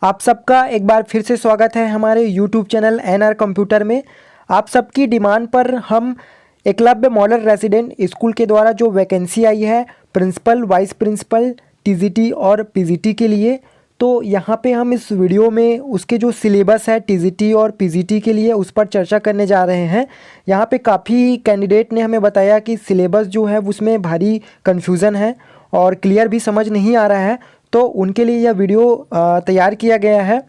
आप सबका एक बार फिर से स्वागत है हमारे यूट्यूब चैनल एनआर कंप्यूटर में। आप सबकी डिमांड पर हम एकलव्य मॉडल रेसिडेंट स्कूल के द्वारा जो वैकेंसी आई है प्रिंसिपल, वाइस प्रिंसिपल, टीजीटी और पीजीटी के लिए, तो यहाँ पे हम इस वीडियो में उसके जो सिलेबस है टीजीटी और पीजीटी के लिए उस पर चर्चा करने जा रहे हैं। यहाँ पे काफ़ी कैंडिडेट ने हमें बताया कि सिलेबस जो है उसमें भारी कन्फ्यूज़न है और क्लियर भी समझ नहीं आ रहा है, तो उनके लिए यह वीडियो तैयार किया गया है।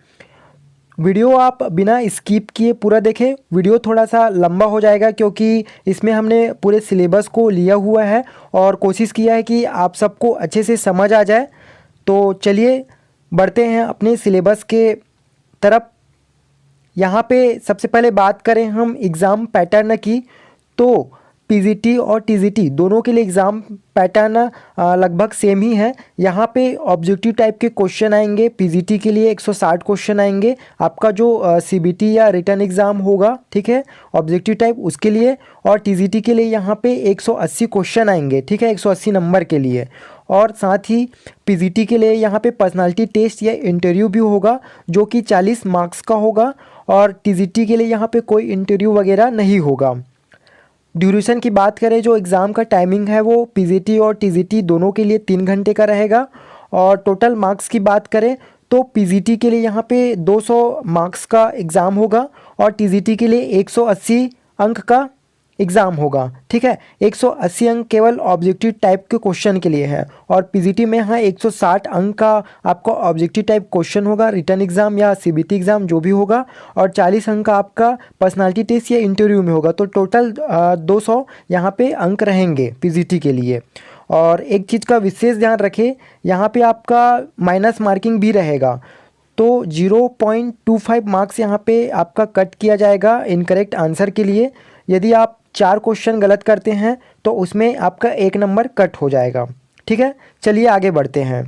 वीडियो आप बिना स्किप किए पूरा देखें। वीडियो थोड़ा सा लंबा हो जाएगा क्योंकि इसमें हमने पूरे सिलेबस को लिया हुआ है और कोशिश किया है कि आप सबको अच्छे से समझ आ जाए। तो चलिए बढ़ते हैं अपने सिलेबस के तरफ। यहाँ पे सबसे पहले बात करें हम एग्ज़ाम पैटर्न की, तो पीजीटी और टीजीटी दोनों के लिए एग्ज़ाम पैटर्न लगभग सेम ही है। यहाँ पे ऑब्जेक्टिव टाइप के क्वेश्चन आएंगे। पीजीटी के लिए 160 क्वेश्चन आएंगे। आपका जो सीबीटी या रिटन एग्ज़ाम होगा, ठीक है, ऑब्जेक्टिव टाइप उसके लिए, और टीजीटी के लिए यहाँ पे 180 क्वेश्चन आएंगे, ठीक है, 180 नंबर के लिए। और साथ ही पीजीटी के लिए यहाँ पे पर्सनालिटी टेस्ट या इंटरव्यू भी होगा जो कि 40 मार्क्स का होगा, और टीजीटी के लिए यहाँ पे कोई इंटरव्यू वगैरह नहीं होगा। ड्यूरेशन की बात करें, जो एग्ज़ाम का टाइमिंग है वो पीजीटी और टीजीटी दोनों के लिए 3 घंटे का रहेगा। और टोटल मार्क्स की बात करें तो पीजीटी के लिए यहाँ पे 200 मार्क्स का एग्ज़ाम होगा और टीजीटी के लिए 180 अंक का एग्ज़ाम होगा, ठीक है। 180 अंक केवल ऑब्जेक्टिव टाइप के क्वेश्चन के लिए है, और पीजीटी में हाँ 160 अंक का आपका ऑब्जेक्टिव टाइप क्वेश्चन होगा, रिटन एग्ज़ाम या सीबीटी एग्ज़ाम जो भी होगा, और 40 अंक का आपका पर्सनालिटी टेस्ट या इंटरव्यू में होगा। तो टोटल 200 यहाँ पे अंक रहेंगे पीजीटी के लिए। और एक चीज़ का विशेष ध्यान रखें, यहाँ पे आपका माइनस मार्किंग भी रहेगा, तो 0.25 मार्क्स यहाँ पे आपका कट किया जाएगा इनकरेक्ट आंसर के लिए। यदि आप 4 क्वेश्चन गलत करते हैं तो उसमें आपका 1 नंबर कट हो जाएगा, ठीक है। चलिए आगे बढ़ते हैं,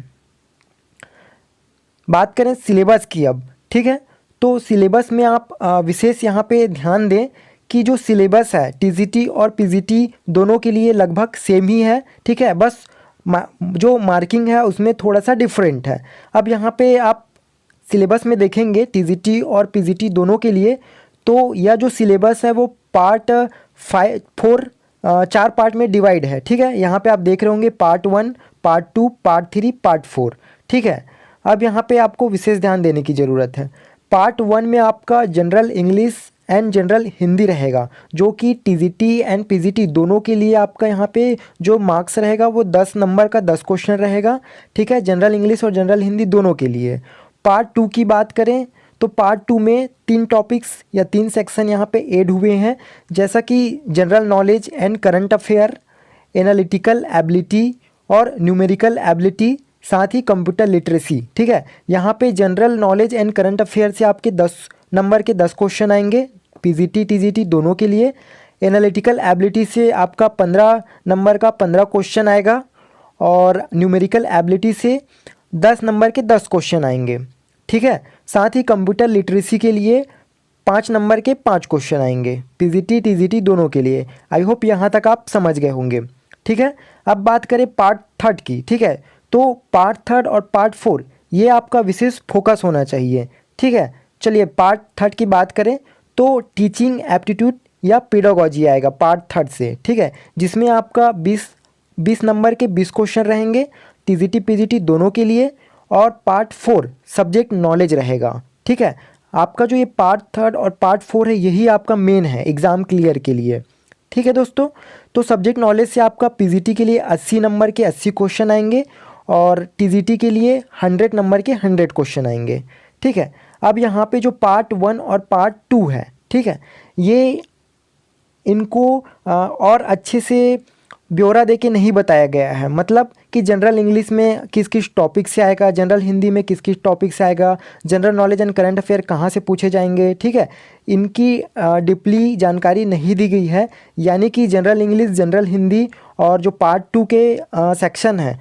बात करें सिलेबस की अब, ठीक है। तो सिलेबस में आप विशेष यहाँ पे ध्यान दें कि जो सिलेबस है टीजीटी और पीजीटी दोनों के लिए लगभग सेम ही है, ठीक है। बस जो मार्किंग है उसमें थोड़ा सा डिफरेंट है। अब यहाँ पे आप सिलेबस में देखेंगे टीजीटी और पीजीटी दोनों के लिए, तो यह जो सिलेबस है वो पार्ट 4 4 पार्ट में डिवाइड है, ठीक है। यहाँ पे आप देख रहे होंगे पार्ट 1, पार्ट 2, पार्ट 3, पार्ट 4, ठीक है। अब यहाँ पे आपको विशेष ध्यान देने की ज़रूरत है। पार्ट 1 में आपका general English and general Hindi रहेगा, जो कि टीजीटी एंड पीजीटी दोनों के लिए आपका यहाँ पे जो मार्क्स रहेगा वो 10 नंबर का 10 क्वेश्चन रहेगा, ठीक है, जनरल इंग्लिश और जनरल हिंदी दोनों के लिए। पार्ट 2 की बात करें तो पार्ट 2 में 3 टॉपिक्स या 3 सेक्शन यहाँ पे ऐड हुए हैं, जैसा कि general knowledge and current affair, analytical ability और न्यूमेरिकल एबिलिटी, साथ ही कंप्यूटर लिटरेसी, ठीक है। यहाँ पे general knowledge and current affair से आपके 10 नंबर के 10 क्वेश्चन आएंगे पीजीटी टीजीटी दोनों के लिए। एनालिटिकल एबिलिटी से आपका 15 नंबर का 15 क्वेश्चन आएगा, और न्यूमेरिकल एबिलिटी से 10 नंबर के 10 क्वेश्चन आएंगे, ठीक है। साथ ही कंप्यूटर लिटरेसी के लिए 5 नंबर के 5 क्वेश्चन आएंगे पीजीटी टीजीटी दोनों के लिए। आई होप यहाँ तक आप समझ गए होंगे, ठीक है। अब बात करें पार्ट 3 की, ठीक है। तो पार्ट 3 और पार्ट 4 ये आपका विशेष फोकस होना चाहिए, ठीक है। चलिए पार्ट 3 की बात करें तो टीचिंग एप्टीट्यूड या पेडागोजी आएगा पार्ट 3 से, ठीक है, जिसमें आपका 20 नंबर के 20 क्वेश्चन रहेंगे टीजीटी पीजीटी दोनों के लिए। और पार्ट 4 सब्जेक्ट नॉलेज रहेगा, ठीक है। आपका जो ये पार्ट 3 और पार्ट 4 है यही आपका मेन है एग्ज़ाम क्लियर के लिए, ठीक है दोस्तों। तो सब्जेक्ट नॉलेज से आपका पीजीटी के लिए 80 नंबर के 80 क्वेश्चन आएंगे, और टीजीटी के लिए 100 नंबर के 100 क्वेश्चन आएंगे, ठीक है। अब यहाँ पे जो पार्ट 1 और पार्ट 2 है, ठीक है, ये इनको और अच्छे से ब्यौरा दे के नहीं बताया गया है। मतलब कि जनरल इंग्लिश में किस किस टॉपिक से आएगा, जनरल हिंदी में किस किस टॉपिक से आएगा, general knowledge and current affair कहाँ से पूछे जाएंगे, ठीक है, इनकी डीपली जानकारी नहीं दी गई है। यानी कि जनरल इंग्लिश, जनरल हिंदी और जो पार्ट 2 के सेक्शन हैं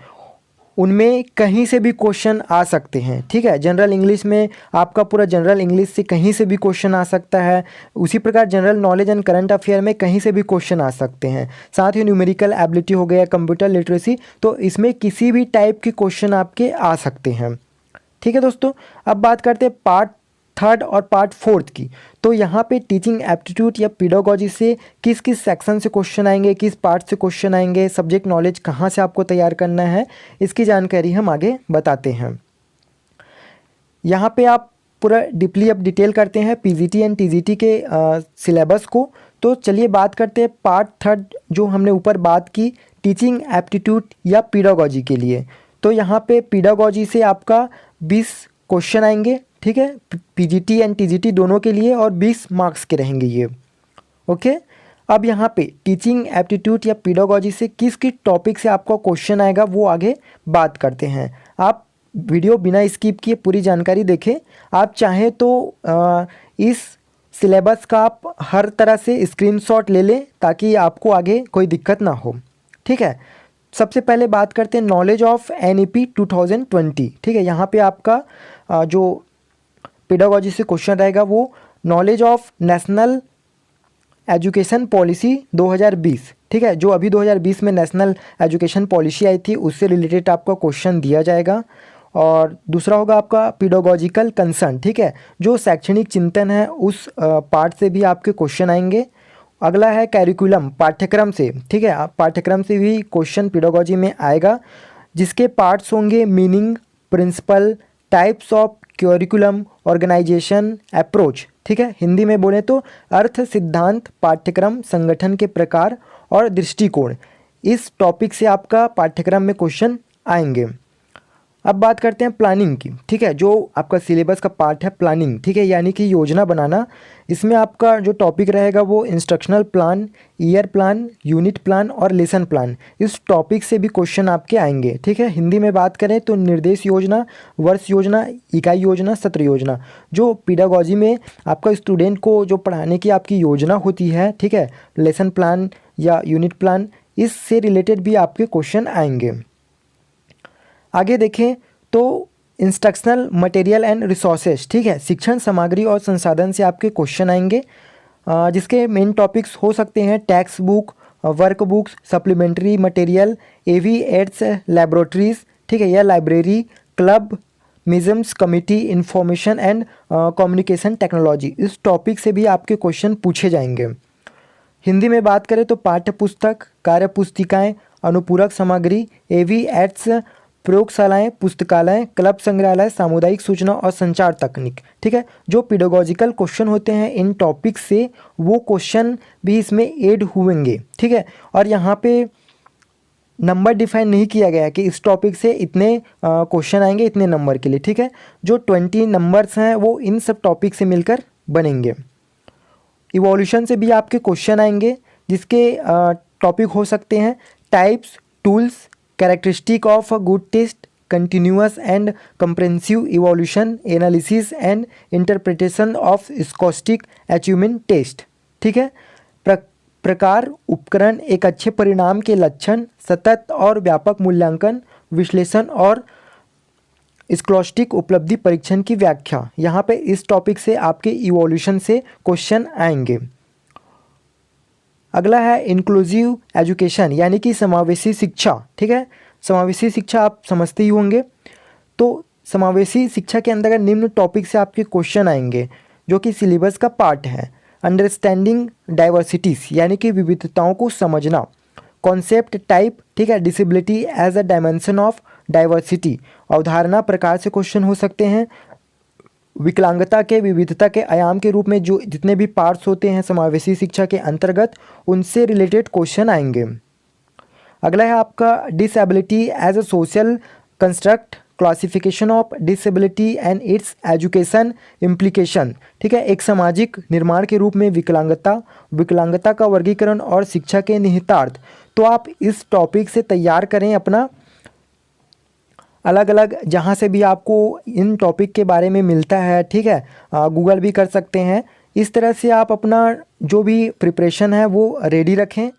उनमें कहीं से भी क्वेश्चन आ सकते हैं, ठीक है। जनरल इंग्लिश में आपका पूरा जनरल इंग्लिश से कहीं से भी क्वेश्चन आ सकता है, उसी प्रकार general knowledge and current affair में कहीं से भी क्वेश्चन आ सकते हैं। साथ ही न्यूमेरिकल एबिलिटी हो गया, कंप्यूटर लिटरेसी, तो इसमें किसी भी टाइप के क्वेश्चन आपके आ सकते हैं, ठीक है दोस्तों, अब बात करते हैं पार्ट थर्ड और पार्ट फोर्थ की। तो यहाँ पे टीचिंग एप्टीट्यूड या पेडागोजी से किस किस सेक्शन से क्वेश्चन आएंगे, किस पार्ट से क्वेश्चन आएंगे, सब्जेक्ट नॉलेज कहाँ से आपको तैयार करना है, इसकी जानकारी हम आगे बताते हैं। यहाँ पे आप पूरा डीपली अब डिटेल करते हैं पीजीटी एंड टीजीटी के सिलेबस को। तो चलिए बात करते हैं पार्ट थर्ड जो हमने ऊपर बात की, टीचिंग एप्टीट्यूड या पेडागोजी के लिए। तो यहाँ पे पेडागोजी से आपका 20 क्वेश्चन आएंगे, ठीक है, पीजीटी एंड टीजीटी दोनों के लिए, और 20 मार्क्स के रहेंगे ये। ओके, अब यहाँ पे टीचिंग एप्टीट्यूड या पेडागोजी से किस किस टॉपिक से आपका क्वेश्चन आएगा वो आगे बात करते हैं। आप वीडियो बिना स्किप किए पूरी जानकारी देखें। आप चाहें तो इस सिलेबस का आप हर तरह से स्क्रीनशॉट ले लें ताकि आपको आगे कोई दिक्कत ना हो, ठीक है। सबसे पहले बात करते हैं नॉलेज ऑफ एनईपी 2020, ठीक है। यहाँ पे आपका जो पेडागोजी से क्वेश्चन रहेगा वो knowledge of national education policy 2020, ठीक है, जो अभी 2020 में नेशनल एजुकेशन पॉलिसी आई थी उससे रिलेटेड आपका क्वेश्चन दिया जाएगा। और दूसरा होगा आपका पेडागोजिकल कंसर्न, ठीक है, जो शैक्षणिक चिंतन है उस पार्ट से भी आपके क्वेश्चन आएंगे। अगला है कैरिकुलम, पाठ्यक्रम से, ठीक है, पाठ्यक्रम से भी क्वेश्चन पेडागोजी में आएगा, जिसके पार्ट्स होंगे meaning, principle, types of curriculum, organisation, approach, ठीक है। हिंदी में बोले तो अर्थ, सिद्धांत, पाठ्यक्रम, संगठन के प्रकार और दृष्टिकोण। इस टॉपिक से आपका पाठ्यक्रम में क्वेश्चन आएंगे। अब बात करते हैं प्लानिंग की, ठीक है, जो आपका सिलेबस का पार्ट है प्लानिंग, ठीक है, यानी कि योजना बनाना। इसमें आपका जो टॉपिक रहेगा वो instructional plan, year plan, unit plan और लेसन प्लान। इस टॉपिक से भी क्वेश्चन आपके आएंगे, ठीक है। हिंदी में बात करें तो निर्देश योजना, वर्ष योजना, इकाई योजना, सत्र योजना। जो पेडागोजी में आपका स्टूडेंट को जो पढ़ाने की आपकी योजना होती है, ठीक है, लेसन प्लान या यूनिट प्लान, इससे रिलेटेड भी आपके क्वेश्चन आएंगे। आगे देखें तो इंस्ट्रक्शनल मटेरियल एंड रिसोर्सेज, ठीक है, शिक्षण सामग्री और संसाधन से आपके क्वेश्चन आएंगे, जिसके मेन टॉपिक्स हो सकते हैं text book, work books, supplementary material, AV aids, laboratories, ठीक है, या library, club, museums committee, information and communication technology. इस टॉपिक से भी आपके क्वेश्चन पूछे जाएंगे। हिंदी में बात करें तो पाठ्य पुस्तक, कार्य पुस्तिकाएँ, अनुपूरक सामग्री, एवी एड्स, प्रयोगशालाएं, पुस्तकालय, क्लब, संग्रहालय, सामुदायिक सूचना और संचार तकनीक, ठीक है। जो पेडागोजिकल क्वेश्चन होते हैं इन टॉपिक से वो क्वेश्चन भी इसमें ऐड होंगे, ठीक है। और यहाँ पे नंबर डिफाइन नहीं किया गया है कि इस टॉपिक से इतने क्वेश्चन आएंगे इतने नंबर के लिए, ठीक है। जो 20 नंबर्स हैं वो इन सब टॉपिक से मिलकर बनेंगे। इवोल्यूशन से भी आपके क्वेश्चन आएंगे, जिसके टॉपिक हो सकते हैं types, tools, characteristic of a good test, continuous and comprehensive evaluation, analysis and interpretation of scholastic achievement test, ठीक है। प्रकार, उपकरण, एक अच्छे परिणाम के लक्षण, सतत और व्यापक मूल्यांकन, विश्लेषण और स्कॉलास्टिक उपलब्धि परीक्षण की व्याख्या। यहाँ पे इस टॉपिक से आपके इवोल्यूशन से क्वेश्चन आएंगे। अगला है इंक्लूसिव एजुकेशन, यानी कि समावेशी शिक्षा, ठीक है। समावेशी शिक्षा आप समझते ही होंगे। तो समावेशी शिक्षा के अंतर्गत निम्न टॉपिक से आपके क्वेश्चन आएंगे जो कि सिलेबस का पार्ट है। अंडरस्टैंडिंग डाइवर्सिटीज, यानी कि विविधताओं को समझना। कॉन्सेप्ट टाइप, ठीक है, disability as a dimension of diversity, अवधारणा प्रकार से क्वेश्चन हो सकते हैं। विकलांगता के विविधता के आयाम के रूप में जो जितने भी पार्ट्स होते हैं समावेशी शिक्षा के अंतर्गत उनसे रिलेटेड क्वेश्चन आएंगे। अगला है आपका disability as a social construct, classification of disability and its education implication, ठीक है, एक सामाजिक निर्माण के रूप में विकलांगता का वर्गीकरण और शिक्षा के निहितार्थ। तो आप इस टॉपिक से तैयार करें अपना अलग अलग, जहाँ से भी आपको इन टॉपिक के बारे में मिलता है, ठीक है, गूगल भी कर सकते हैं। इस तरह से आप अपना जो भी प्रिपरेशन है वो रेडी रखें।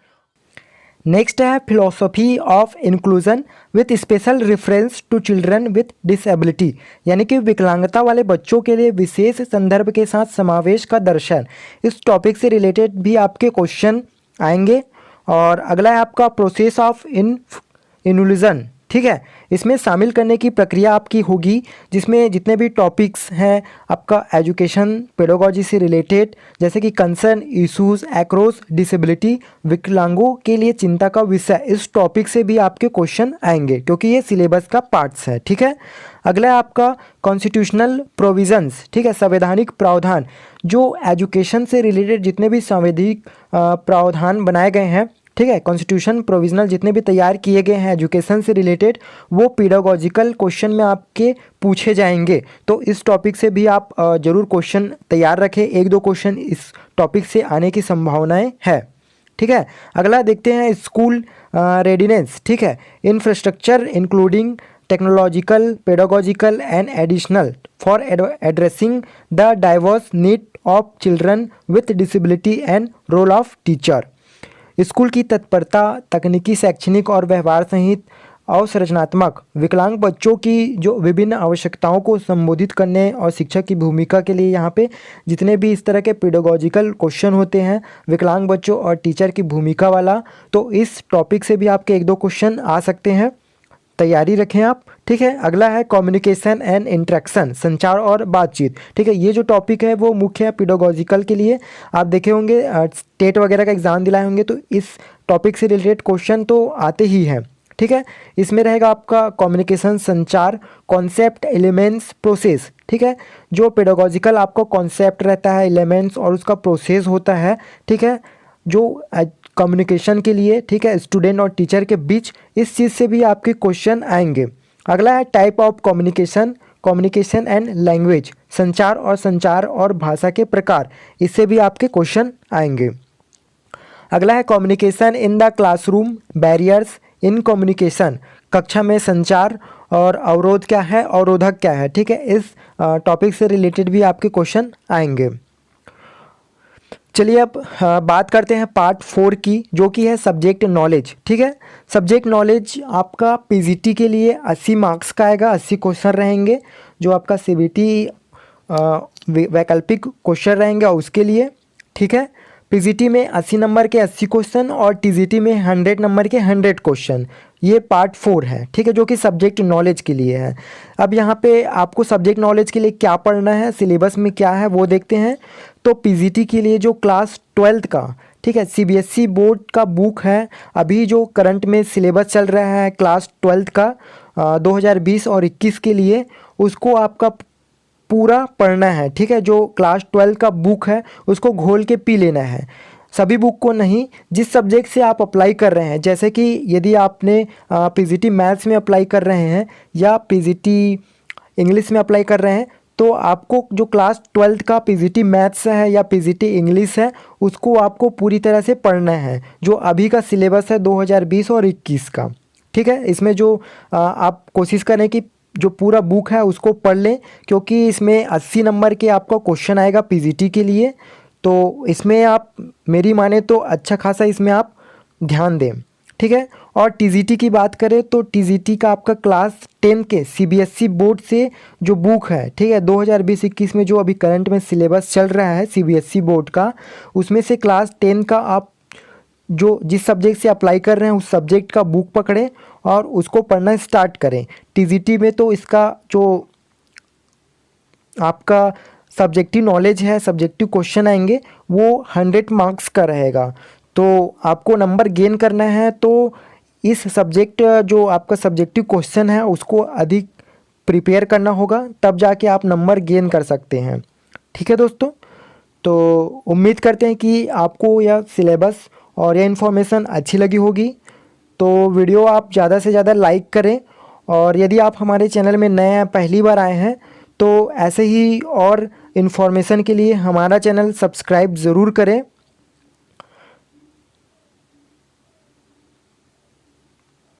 नेक्स्ट है philosophy of inclusion with special reference to children with disability, यानी कि विकलांगता वाले बच्चों के लिए विशेष संदर्भ के साथ समावेश का दर्शन। इस टॉपिक से रिलेटेड भी आपके क्वेश्चन आएंगे। और अगला है आपका प्रोसेस ऑफ इंक्लूजन, ठीक है। इसमें शामिल करने की प्रक्रिया आपकी होगी जिसमें जितने भी टॉपिक्स हैं आपका एजुकेशन पेडागोजी से रिलेटेड, जैसे कि कंसर्न इश्यूज अक्रॉस डिसेबिलिटी, विकलांगों के लिए चिंता का विषय, इस टॉपिक से भी आपके क्वेश्चन आएंगे क्योंकि ये सिलेबस का पार्ट्स है। ठीक है। अगला है आपका कॉन्स्टिट्यूशनल प्रोविजंस, ठीक है, संवैधानिक प्रावधान। जो एजुकेशन से रिलेटेड जितने भी संवैधानिक प्रावधान बनाए गए हैं, ठीक है, कॉन्स्टिट्यूशन प्रोविजनल जितने भी तैयार किए गए हैं एजुकेशन से रिलेटेड, वो पेडागोजिकल क्वेश्चन में आपके पूछे जाएंगे। तो इस टॉपिक से भी आप जरूर क्वेश्चन तैयार रखें, एक दो क्वेश्चन इस टॉपिक से आने की संभावनाएं है। ठीक है। अगला देखते हैं स्कूल रेडीनेस, ठीक है, infrastructure including technological pedagogical and additional for addressing the diverse need of children with disability and role of teacher. School की तत्परता तकनीकी शैक्षणिक और व्यवहार सहित अवसंरचनात्मक विकलांग बच्चों की जो विभिन्न आवश्यकताओं को संबोधित करने और शिक्षक की भूमिका के लिए यहाँ पे जितने भी इस तरह के पेडागोजिकल क्वेश्चन होते हैं विकलांग बच्चों और टीचर की भूमिका वाला, तो इस टॉपिक से भी आपके एक दो क्वेश्चन आ सकते हैं, तैयारी रखें आप। ठीक है। अगला है कम्युनिकेशन एंड इंटरेक्शन, संचार और बातचीत। ठीक है। ये जो टॉपिक है वो मुख्य है पेडागोजिकल के लिए। आप देखे होंगे स्टेट वगैरह का एग्जाम दिलाए होंगे तो इस टॉपिक से रिलेटेड क्वेश्चन तो आते ही हैं। ठीक है। इसमें रहेगा आपका कम्युनिकेशन संचार, कॉन्सेप्ट एलिमेंट्स प्रोसेस। ठीक है। जो पेडागोजिकल आपका कॉन्सेप्ट रहता है, एलिमेंट्स और उसका प्रोसेस होता है, ठीक है, जो कम्युनिकेशन के लिए, ठीक है, स्टूडेंट और टीचर के बीच, इस चीज़ से भी आपके क्वेश्चन आएंगे। अगला है type of communication, communication and language, संचार और भाषा के प्रकार, इससे भी आपके क्वेश्चन आएंगे। अगला है communication in the classroom, barriers in communication, कक्षा में संचार और अवरोध क्या है, अवरोधक क्या है। ठीक है। इस टॉपिक से रिलेटेड भी आपके क्वेश्चन आएंगे। चलिए अब बात करते हैं पार्ट 4 की, जो कि है सब्जेक्ट नॉलेज। ठीक है। सब्जेक्ट नॉलेज आपका पीजीटी के लिए 80 मार्क्स का आएगा, 80 क्वेश्चन रहेंगे। जो आपका सीबीटी वैकल्पिक क्वेश्चन रहेंगे उसके लिए। ठीक है। पीजीटी में 80 नंबर के 80 क्वेश्चन और टीजीटी में 100 नंबर के 100 क्वेश्चन, ये पार्ट 4 है। ठीक है, जो कि सब्जेक्ट नॉलेज के लिए है। अब यहाँ पे आपको सब्जेक्ट नॉलेज के लिए क्या पढ़ना है, सिलेबस में क्या है वो देखते हैं। तो पीजीटी के लिए जो क्लास 12th का, ठीक है, सीबीएसई बोर्ड का बुक है, अभी जो करंट में सिलेबस चल रहा है क्लास 12th का 2020 और 21 के लिए, उसको आपका पूरा पढ़ना है। ठीक है। जो क्लास 12 का बुक है उसको घोल के पी लेना है, सभी बुक को नहीं। जिस सब्जेक्ट से आप अप्लाई कर रहे हैं, जैसे कि यदि आपने पीजीटी मैथ्स में अप्लाई कर रहे हैं या पीजीटी इंग्लिश में अप्लाई कर रहे हैं, तो आपको जो क्लास 12th का पीजीटी मैथ्स है या पीजीटी इंग्लिश है उसको आपको पूरी तरह से पढ़ना है, जो अभी का सिलेबस है 2020 और 21 का। ठीक है। इसमें जो आप कोशिश करें कि जो पूरा बुक है उसको पढ़ लें, क्योंकि इसमें 80 नंबर के आपका क्वेश्चन आएगा पीजीटी के लिए। तो इसमें आप मेरी माने तो अच्छा खासा इसमें आप ध्यान दें। ठीक है। और टीजीटी की बात करें तो टीजीटी का आपका क्लास 10 के सीबीएसई बोर्ड से जो बुक है, ठीक है, 2020-21 में जो अभी करंट में सिलेबस चल रहा है सीबीएसई बोर्ड का, उसमें से क्लास 10 का आप जो जिस सब्जेक्ट से अप्लाई कर रहे हैं उस सब्जेक्ट का बुक पकड़ें और उसको पढ़ना स्टार्ट करें। टीजीटी में तो इसका जो आपका सब्जेक्टिव नॉलेज है, सब्जेक्टिव क्वेश्चन आएंगे, वो 100 मार्क्स का रहेगा। तो आपको नंबर गेन करना है तो इस सब्जेक्ट जो आपका सब्जेक्टिव क्वेश्चन है उसको अधिक प्रिपेयर करना होगा, तब जाके आप नंबर गेन कर सकते हैं। ठीक है दोस्तों, तो उम्मीद करते हैं कि आपको यह सिलेबस और यह इन्फॉर्मेशन अच्छी लगी होगी। तो वीडियो आप ज़्यादा से ज़्यादा लाइक करें, और यदि आप हमारे चैनल में नए हैं, पहली बार आए हैं, तो ऐसे ही और इन्फॉर्मेशन के लिए हमारा चैनल सब्सक्राइब ज़रूर करें।